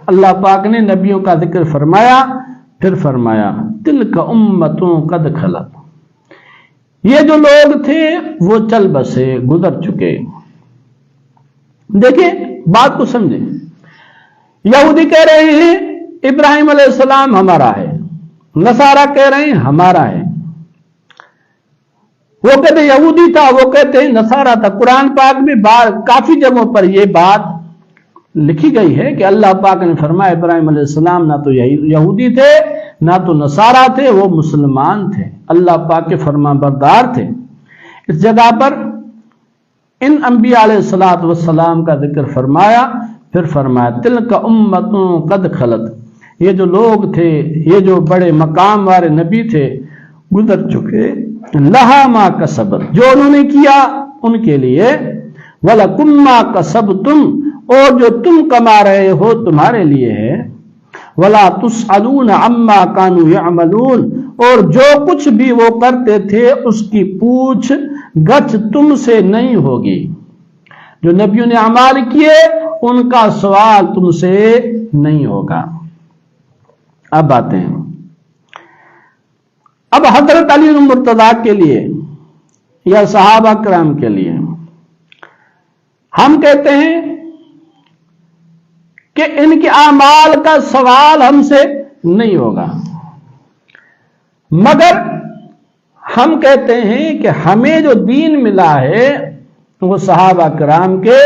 اللہ پاک نے نبیوں کا ذکر فرمایا، پھر فرمایا تلک امتوں قد خلت، یہ جو لوگ تھے وہ چل بسے، گزر چکے۔ دیکھیں بات کو سمجھیں، یہودی کہہ رہے ہیں ابراہیم علیہ السلام ہمارا ہے، نصارہ کہہ رہے ہیں ہمارا ہے، وہ کہتے ہیں یہودی تھا، وہ کہتے ہیں نصارہ تھا۔ قرآن پاک میں کافی جگہوں پر یہ بات لکھی گئی ہے کہ اللہ پاک نے فرمایا ابراہیم علیہ السلام نہ تو یہودی تھے نہ تو نصارہ تھے، وہ مسلمان تھے، اللہ پاک کے فرمان بردار تھے۔ اس جگہ پر ان انبیاء علیہ السلام کا ذکر فرمایا، پھر فرمایا تلک امتوں قد خلت، یہ جو لوگ تھے، یہ جو بڑے مقام والے نبی تھے، گزر چکے، لہا ما کسبت، جو انہوں نے کیا ان کے لیے، وَلَكُمْ مَا كَسَبْتُمْ، اور جو تم کما رہے ہو تمہارے لیے ہے، وَلَا تُسْأَلُونَ عَمَّا كَانُوا يَعْمَلُونَ، اور جو کچھ بھی وہ کرتے تھے اس کی پوچھ گچھ تم سے نہیں ہوگی۔ جو نبیوں نے اعمال کیے ان کا سوال تم سے نہیں ہوگا۔ اب باتیں ہیں، اب حضرت علی المرتضیٰ کے لیے یا صحابہ کرام کے لیے ہم کہتے ہیں کہ ان کے اعمال کا سوال ہم سے نہیں ہوگا، مگر ہم کہتے ہیں کہ ہمیں جو دین ملا ہے وہ صحابہ کرام کے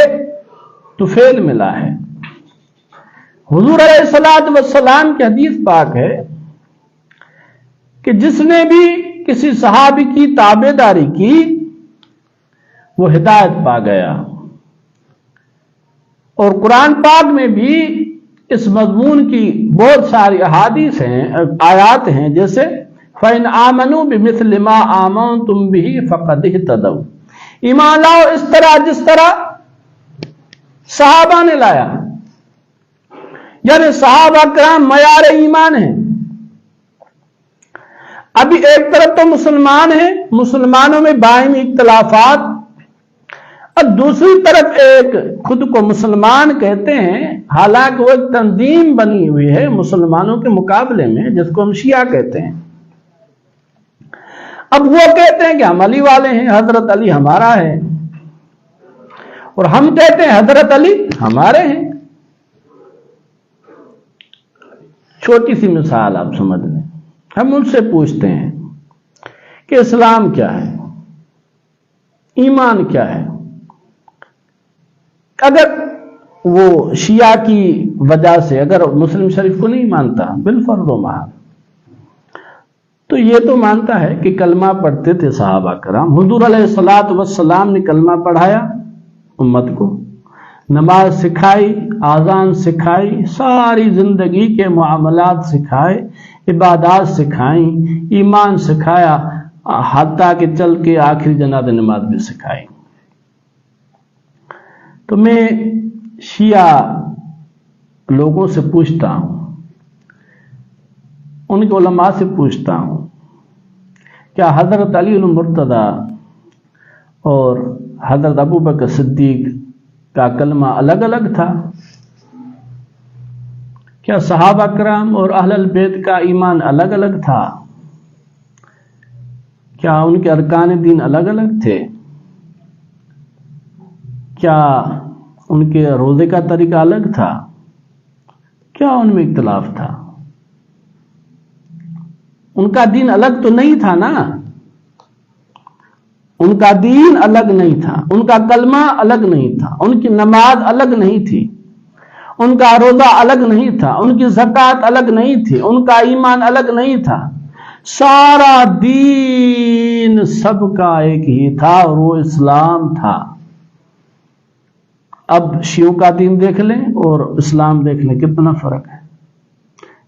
طفیل ملا ہے۔ حضور علیہ السلام کی حدیث پاک ہے کہ جس نے بھی کسی صحابی کی تابعداری کی وہ ہدایت پا گیا، اور قرآن پاک میں بھی اس مضمون کی بہت ساری احادیث ہیں، آیات ہیں، جیسے فَإِنْ آمَنُوا بِمِثْلِ مَا آمَنْتُمْ بِهِ فَقَدْ اهْتَدَوْا، ایمان لاؤ اس طرح جس طرح صحابہ نے لایا، یعنی صحابہ کرام معیار ایمان ہیں۔ ابھی ایک طرف تو مسلمان ہیں، مسلمانوں میں باہمی اختلافات، اور دوسری طرف ایک خود کو مسلمان کہتے ہیں، حالانکہ وہ ایک تنظیم بنی ہوئی ہے مسلمانوں کے مقابلے میں، جس کو ہم شیعہ کہتے ہیں۔ اب وہ کہتے ہیں کہ ہم علی والے ہیں، حضرت علی ہمارا ہے، اور ہم کہتے ہیں حضرت علی ہمارے ہیں۔ چھوٹی سی مثال آپ سمجھ لیں، ہم ان سے پوچھتے ہیں کہ اسلام کیا ہے، ایمان کیا ہے؟ اگر وہ شیعہ کی وجہ سے اگر مسلم شریف کو نہیں مانتا بالفرض و محال، تو یہ تو مانتا ہے کہ کلمہ پڑھتے تھے صحابہ کرام، حضور علیہ السلام نے کلمہ پڑھایا امت کو، نماز سکھائی، آذان سکھائی، ساری زندگی کے معاملات سکھائے، عبادات سکھائیں، ایمان سکھایا، حتیٰ کہ چل کے آخری جنازہ نماز بھی سکھائی۔ تو میں شیعہ لوگوں سے پوچھتا ہوں، ان کے علماء سے پوچھتا ہوں، کیا حضرت علی المرتضیٰ اور حضرت ابوبکر صدیق کا کلمہ الگ الگ تھا؟ کیا صحابہ کرام اور اہل البیت کا ایمان الگ الگ تھا؟ کیا ان کے ارکان دین الگ الگ تھے؟ کیا ان کے روزے کا طریقہ الگ تھا؟ کیا ان میں اختلاف تھا؟ ان کا دین الگ تو نہیں تھا نا، ان کا دین الگ نہیں تھا، ان کا کلمہ الگ نہیں تھا، ان کی نماز الگ نہیں تھی، ان کا روزہ الگ نہیں تھا، ان کی زکوٰۃ الگ نہیں تھی، ان کا ایمان الگ نہیں تھا، سارا دین سب کا ایک ہی تھا اور وہ اسلام تھا۔ اب شیعوں کا دین دیکھ لیں اور اسلام دیکھ لیں، کتنا فرق ہے۔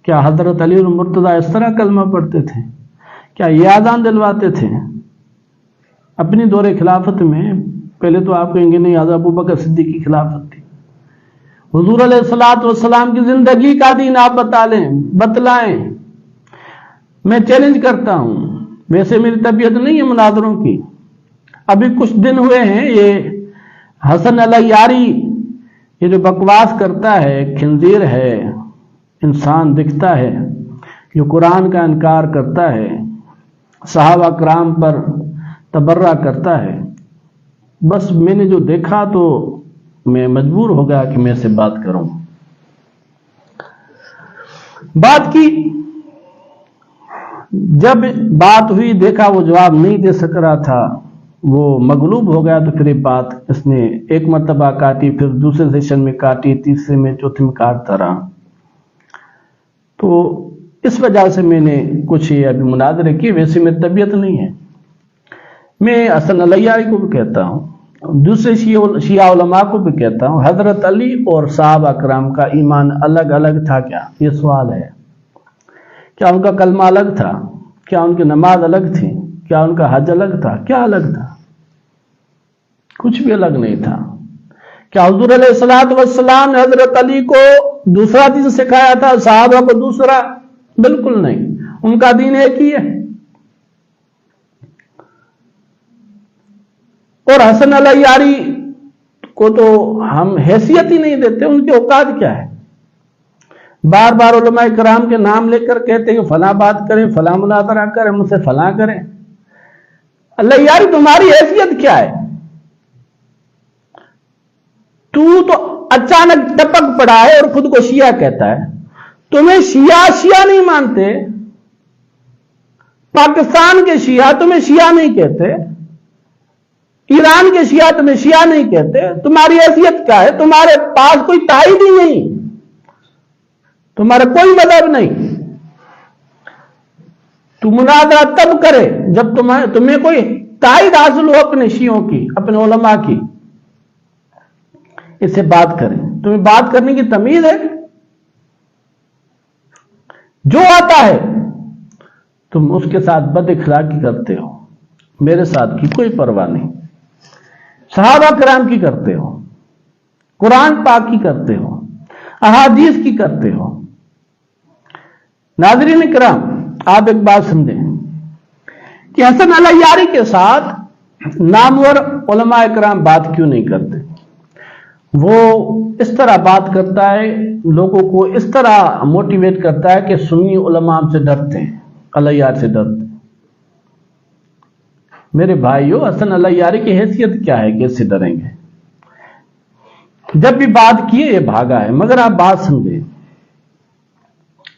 کیا حضرت علی المرتضیٰ اس طرح کلمہ پڑھتے تھے؟ کیا یہ اذان دلواتے تھے؟ اپنی دور خلافت میں پہلے تو آپ کہیں گے نہیں، حضرت ابوبکر صدیق کی خلافت تھی۔ حضور علیہ السلام کی زندگی کا دین آپ بتلائیں۔ میں چیلنج کرتا ہوں، ویسے میری طبیعت نہیں ہے مناظروں کی، ابھی کچھ دن ہوئے ہیں، یہ حسن علیاری یہ جو بکواس کرتا ہے، خنزیر ہے، इंसान दिखता है जो कुरान का इनकार करता है, सहाबा कराम पर तबर्रा करता है, बस मैंने जो देखा तो मैं मजबूर हो गया कि मैं इससे बात करूं। बात की, जब बात हुई, देखा वो जवाब नहीं दे सक रहा था, वो मगलूब हो गया, तो फिर ये बात इसने एक मर्तबा काटी, फिर दूसरे सेशन में काटी, तीसरे में, चौथे में काटता रहा। तो इस वजह से मैंने कुछ ये अभी मुनाजरे किए। वैसे मेरी तबीयत नहीं है। मैं हसन अलैयारी को भी कहता हूँ, दूसरे शिया उलमा को भी कहता हूँ, हजरत अली और साहबा कराम का ईमान अलग अलग था क्या? ये सवाल है। क्या उनका कलमा अलग था? क्या उनकी नमाज अलग थी? क्या उनका हज अलग था? क्या अलग था? कुछ भी अलग नहीं था। क्या हुजूर अलैहिस्सलातु वस्सलाम ने हजरत अली को दूसरा दीन सिखाया था, साहबा को दूसरा? बिल्कुल नहीं, उनका दीन एक ही है। और हसन अलैयारी को तो हम हैसियत ही नहीं देते, उनकी औकात क्या है? बार बार उलमाए कराम के नाम लेकर कहते हैं फला बात करें, फला मुनाजरा करें, मुझसे फला करें। अलैयारी तुम्हारी हैसियत क्या है? तू तो अचानक टपक पड़ा है और खुद को शिया कहता है। तुम्हें शिया नहीं मानते, पाकिस्तान के शिया तुम्हें शिया नहीं कहते, ईरान के शिया तुम्हें शिया नहीं कहते। तुम्हारी हैसियत क्या है? तुम्हारे पास कोई ताईद ही नहीं, तुम्हारा कोई मदद नहीं। तू मुनाजरा तब करे जब तुम्हें कोई ताईद हासिल हो अपने शियों की, अपने उलमा की, इससे बात करें। तुम्हें बात करने की तमीज है? जो आता है तुम उसके साथ बदअखलाकी करते हो। मेरे साथ की कोई परवाह नहीं, सहाबा कराम की करते हो, कुरान पाक की करते हो, अहादीस की करते हो। नाज़रीन किराम, आप एक बात समझें कि हसन अलैयारी के साथ नामवर उलमा किराम बात क्यों नहीं करते? वो इस तरह बात करता है, लोगों को इस तरह मोटिवेट करता है कि सुन्नी उलमा से डरते हैं, अलैयार से डरते हैं। मेरे भाइयों, हसन अलैयारी की हैसियत क्या है, कैसे डरेंगे? जब भी बात की ये भागा है। मगर आप बात समझे,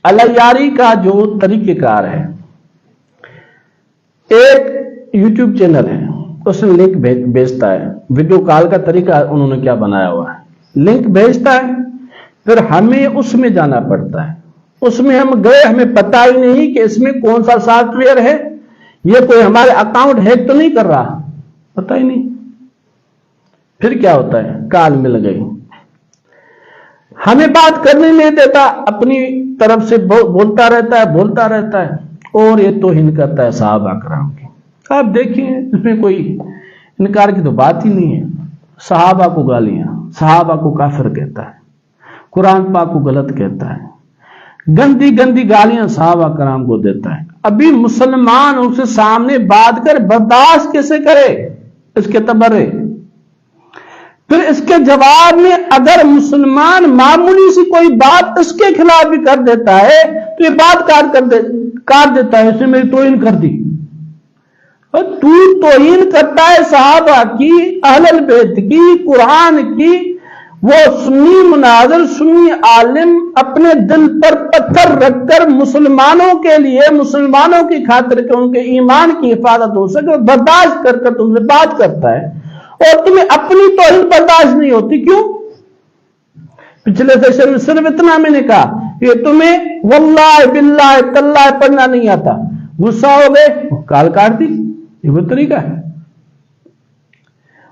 अलैयारी का जो तरीकेकार है, एक यूट्यूब चैनल है, उसने लिंक भेजता है, वीडियो कॉल का तरीका उन्होंने क्या बनाया हुआ है, लिंक भेजता है, फिर हमें उसमें जाना पड़ता है। उसमें हम गए, हमें पता ही नहीं कि इसमें कौन सा सॉफ्टवेयर है, ये कोई हमारे अकाउंट हैक तो नहीं कर रहा, पता ही नहीं। फिर क्या होता है, कॉल मिल गई, हमें बात करने नहीं देता, अपनी तरफ से बोलता रहता है और ये तौहीन करता है सहाबा कराम की। आप देखिए, इसमें कोई इनकार की तो बात ही नहीं है। सहाबा को गालियां, सहाबा को काफिर कहता है, कुरान पाक को गलत कहता है, गंदी गंदी गालियां सहाबा कराम को देता है। अभी मुसलमान उसके सामने बात कर बर्दाश्त कैसे करे इसके तबर्रे? फिर इसके जवाब में अगर मुसलमान मामूली सी कोई बात इसके खिलाफ भी कर देता है तो ये बात काट देता है, इसने मेरी तौहीन कर दी। और तू तौहीन करता है सहाबा की, अहलुल बैत की, कुरान की। वो सुन्नी मुनाज़िर, सुन्नी आलिम अपने दिल पर पत्थर रखकर मुसलमानों के लिए, मुसलमानों की खातिर के उनके ईमान की हिफाजत हो सके बर्दाश्त कर तुमसे बात करता है, और तुम्हें अपनी तौहीन बर्दाश्त नहीं होती। क्यों? पिछले सेशन में सिर्फ इतना मैंने कहा कि तुम्हें वल्लाह बिल्लाह तल्लाह पढ़ना नहीं आता, गुस्सा हो गए, काल काट दी। ये वो तरीका है।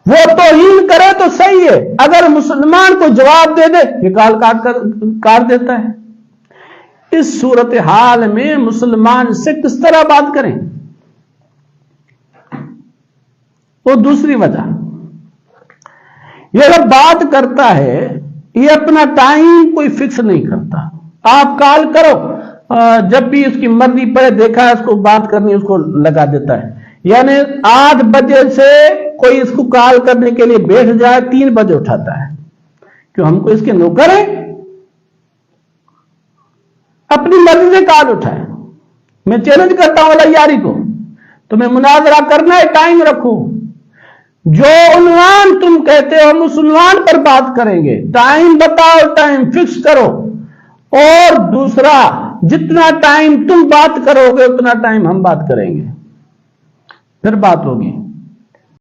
वो तौहीन करे तो सही है, अगर मुसलमान को जवाब दे दे ये काल काट देता है। इस सूरत हाल में मुसलमान से किस तरह बात करें? वो दूसरी वजह, ये जब बात करता है ये अपना टाइम कोई फिक्स नहीं करता। आप कॉल करो, जब भी उसकी मर्जी पड़े, देखा है उसको बात करनी, उसको लगा देता है। यानी 8 बजे से कोई इसको कॉल करने के लिए बैठ जाए, 3 बजे उठाता है। क्यों? हमको इसके नौकर है? اپنی مرضی سے کال اٹھائے. میں چیلنج کرتا ہوں علیاری کو, تمہیں مناظرہ کرنا ہے, ٹائم رکھو. جو عنوان تم کہتے ہو مسلمان پر بات کریں گے, ٹائم بتاؤ, ٹائم فکس کرو. اور دوسرا, جتنا ٹائم تم بات کرو گے اتنا ٹائم ہم بات کریں گے, پھر بات ہوگی.